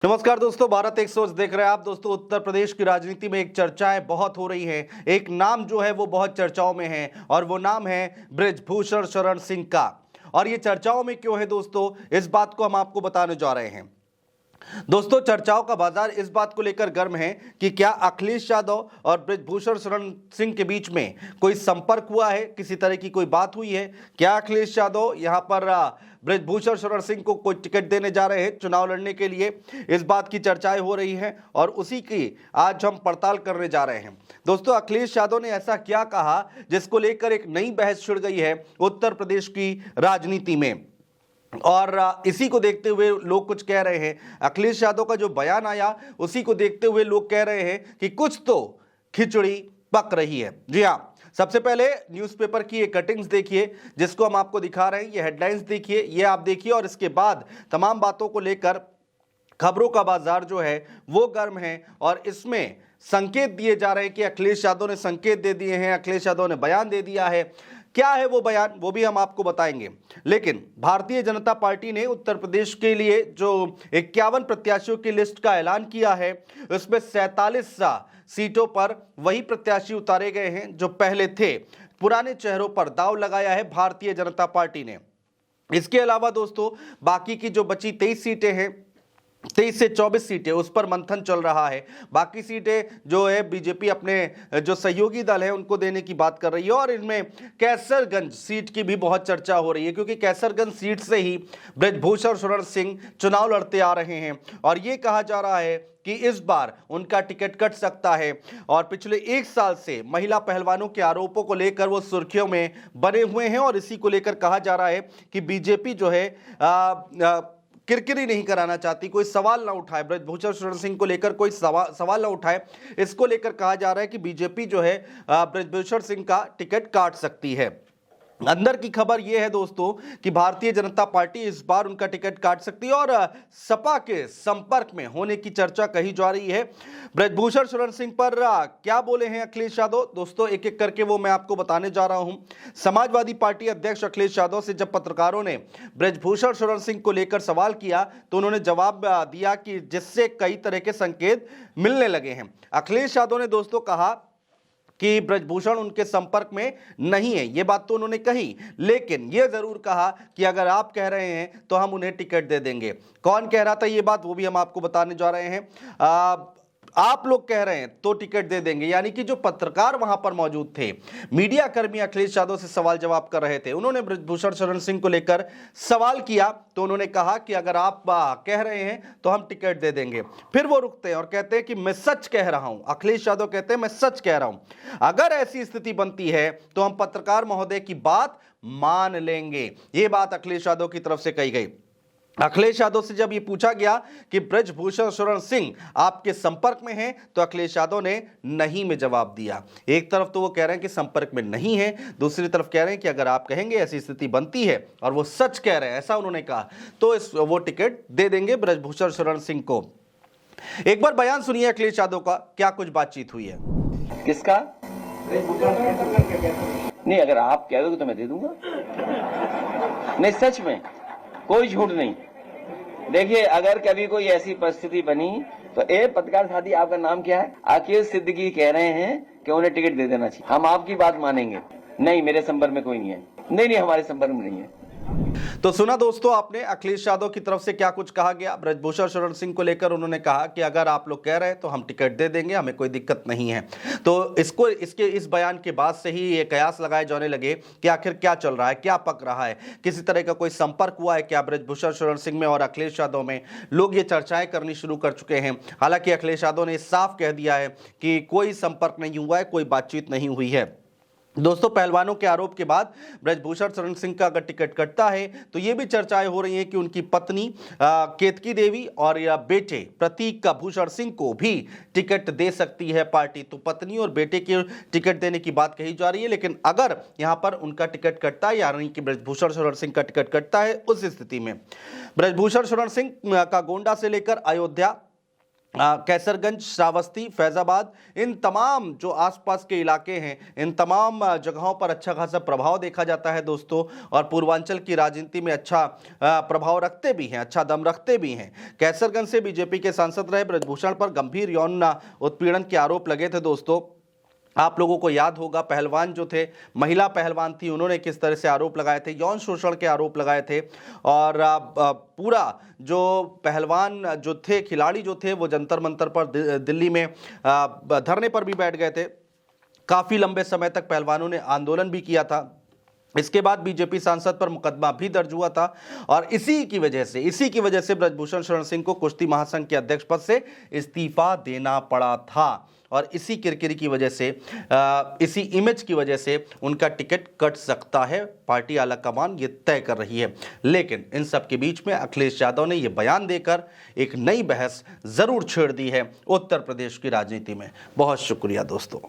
नमस्कार दोस्तों, भारत एक सोच देख रहे हैं आप। दोस्तों, उत्तर प्रदेश की राजनीति में एक चर्चाएं बहुत हो रही हैं। एक नाम जो है वो बहुत चर्चाओं में है और वो नाम है बृजभूषण शरण सिंह का। और ये चर्चाओं में क्यों है दोस्तों, इस बात को हम आपको बताने जा रहे हैं। दोस्तों, चर्चाओं का बाजार इस बात को लेकर गर्म है कि क्या अखिलेश यादव और बृजभूषण शरण सिंह के बीच में कोई संपर्क हुआ है, किसी तरह की कोई बात हुई है। क्या अखिलेश यादव यहां पर बृजभूषण शरण सिंह को कोई टिकट देने जा रहे हैं चुनाव लड़ने के लिए, इस बात की चर्चाएं हो रही हैं और उसी की आज हम पड़ताल करने जा रहे हैं। दोस्तों, अखिलेश यादव ने ऐसा क्या कहा जिसको लेकर एक नई बहस छिड़ गई है उत्तर प्रदेश की राजनीति में, और इसी को देखते हुए लोग कुछ कह रहे हैं। अखिलेश यादव का जो बयान आया उसी को देखते हुए लोग कह रहे हैं कि कुछ तो खिचड़ी पक रही है। जी हाँ, सबसे पहले न्यूज़पेपर की ये कटिंग्स देखिए जिसको हम आपको दिखा रहे हैं। ये हेडलाइंस देखिए, ये आप देखिए, और इसके बाद तमाम बातों को लेकर खबरों का बाजार जो है वो गर्म है और इसमें संकेत दिए जा रहे हैं कि अखिलेश यादव ने संकेत दे दिए हैं, अखिलेश यादव ने बयान दे दिया है। क्या है वो बयान, वो भी हम आपको बताएंगे। लेकिन भारतीय जनता पार्टी ने उत्तर प्रदेश के लिए जो 51 प्रत्याशियों की लिस्ट का ऐलान किया है, उसमें 47 सीटों पर वही प्रत्याशी उतारे गए हैं जो पहले थे। पुराने चेहरों पर दांव लगाया है भारतीय जनता पार्टी ने। इसके अलावा दोस्तों, बाकी की जो बची 23 सीटें हैं, 23 से 24 सीटें, उस पर मंथन चल रहा है। बाकी सीटें जो है बीजेपी अपने जो सहयोगी दल है उनको देने की बात कर रही है। और इनमें कैसरगंज सीट की भी बहुत चर्चा हो रही है क्योंकि कैसरगंज सीट से ही बृजभूषण शरण सिंह चुनाव लड़ते आ रहे हैं और ये कहा जा रहा है कि इस बार उनका टिकट कट सकता है। और पिछले एक साल से महिला पहलवानों के आरोपों को लेकर वो सुर्खियों में बने हुए हैं और इसी को लेकर कहा जा रहा है कि बीजेपी जो है किरकिरी नहीं कराना चाहती, कोई सवाल ना उठाए, बृजभूषण शरण सिंह को लेकर कोई सवाल ना उठाए। इसको लेकर कहा जा रहा है कि बीजेपी जो है बृजभूषण सिंह का टिकट काट सकती है। अंदर की खबर यह है दोस्तों कि भारतीय जनता पार्टी इस बार उनका टिकट काट सकती है और सपा के संपर्क में होने की चर्चा कही जा रही है। बृजभूषण शरण सिंह पर क्या बोले हैं अखिलेश यादव, दोस्तों एक एक करके वो मैं आपको बताने जा रहा हूं। समाजवादी पार्टी अध्यक्ष अखिलेश यादव से जब पत्रकारों ने बृजभूषण शरण सिंह को लेकर सवाल किया तो उन्होंने जवाब दिया कि जिससे कई तरह के संकेत मिलने लगे हैं। अखिलेश यादव ने दोस्तों कहा कि बृजभूषण उनके संपर्क में नहीं है, ये बात तो उन्होंने कही, लेकिन ये जरूर कहा कि अगर आप कह रहे हैं तो हम उन्हें टिकट दे देंगे। कौन कह रहा था ये बात, वो भी हम आपको बताने जा रहे हैं। आप लोग कह रहे हैं तो टिकट दे देंगे, यानी कि जो पत्रकार वहां पर मौजूद थे, मीडिया कर्मी अखिलेश यादव से सवाल जवाब कर रहे थे, उन्होंने बृजभूषण शरण सिंह को लेकर सवाल किया तो उन्होंने कहा कि अगर आप कह रहे हैं तो हम टिकट दे देंगे। फिर वो रुकते हैं और कहते हैं कि मैं सच कह रहा हूं। अखिलेश यादव कहते हैं मैं सच कह रहा हूं, अगर ऐसी स्थिति बनती है तो हम पत्रकार महोदय की बात मान लेंगे। ये बात अखिलेश यादव की तरफ से कही गई। अखिलेश यादव से जब ये पूछा गया कि बृजभूषण शरण सिंह आपके संपर्क में हैं तो अखिलेश यादव ने नहीं में जवाब दिया। एक तरफ तो वो कह रहे हैं कि संपर्क में नहीं है, दूसरी तरफ कह रहे हैं कि अगर आप कहेंगे ऐसी स्थिति बनती है, और वो सच कह रहे हैं ऐसा उन्होंने कहा, तो वो टिकट दे देंगे बृजभूषण शरण सिंह को। एक बार बयान सुनिए अखिलेश यादव का, क्या कुछ बातचीत हुई है। किसका? नहीं, अगर आप कह दोगे तो मैं दे दूंगा। नहीं, सच में कोई झूठ नहीं। देखिए, अगर कभी कोई ऐसी परिस्थिति बनी तो पत्रकार साथी, आपका नाम क्या है? अखिल सिद्दीकी कह रहे हैं कि उन्हें टिकट दे देना चाहिए, हम आपकी बात मानेंगे। नहीं, मेरे संपर्क में कोई नहीं है। नहीं, हमारे संपर्क में नहीं है। तो सुना दोस्तों आपने अखिलेश यादव की तरफ से क्या कुछ कहा गया बृजभूषण शरण सिंह को लेकर। उन्होंने कहा कि अगर आप लोग कह रहे हैं तो हम टिकट दे देंगे, हमें कोई दिक्कत नहीं है। तो इस बयान के बाद से ही ये कयास लगाए जाने लगे कि आखिर क्या चल रहा है, क्या पक रहा है, किसी तरह का कोई संपर्क हुआ है क्या बृजभूषण शरण सिंह में और अखिलेश यादव में। लोग ये चर्चाएं करनी शुरू कर चुके हैं। हालांकि अखिलेश यादव ने साफ कह दिया है कि कोई संपर्क नहीं हुआ है, कोई बातचीत नहीं हुई है। दोस्तों, पहलवानों के आरोप के बाद बृजभूषण शरण सिंह का अगर टिकट कटता है तो ये भी चर्चाएं हो रही हैं कि उनकी पत्नी केतकी देवी और या बेटे प्रतीक भूषण सिंह को भी टिकट दे सकती है पार्टी। तो पत्नी और बेटे के टिकट देने की बात कही जा रही है, लेकिन अगर यहां पर उनका टिकट कटता है, यानी कि बृजभूषण शरण सिंह का टिकट कटता है, उस स्थिति में बृजभूषण शरण सिंह का गोंडा से लेकर अयोध्या कैसरगंज, श्रावस्ती, फैजाबाद, इन तमाम जो आसपास के इलाके हैं, इन तमाम जगहों पर अच्छा खासा प्रभाव देखा जाता है दोस्तों, और पूर्वांचल की राजनीति में अच्छा प्रभाव रखते भी हैं, अच्छा दम रखते भी हैं। कैसरगंज से बीजेपी के सांसद रहे ब्रजभूषण पर गंभीर यौन उत्पीड़न के आरोप लगे थे दोस्तों। आप लोगों को याद होगा पहलवान जो थे, महिला पहलवान थी, उन्होंने किस तरह से आरोप लगाए थे, यौन शोषण के आरोप लगाए थे। और पूरा जो पहलवान जो थे, खिलाड़ी जो थे, वो जंतर मंतर पर दिल्ली में धरने पर भी बैठ गए थे। काफ़ी लंबे समय तक पहलवानों ने आंदोलन भी किया था। इसके बाद बीजेपी सांसद पर मुकदमा भी दर्ज हुआ था, और इसी की वजह से ब्रजभूषण शरण सिंह को कुश्ती महासंघ के अध्यक्ष पद से इस्तीफा देना पड़ा था। और इसी किरकिरी की वजह से, इसी इमेज की वजह से उनका टिकट कट सकता है, पार्टी आला कमान ये तय कर रही है। लेकिन इन सब के बीच में अखिलेश यादव ने ये बयान देकर एक नई बहस जरूर छेड़ दी है उत्तर प्रदेश की राजनीति में। बहुत शुक्रिया दोस्तों।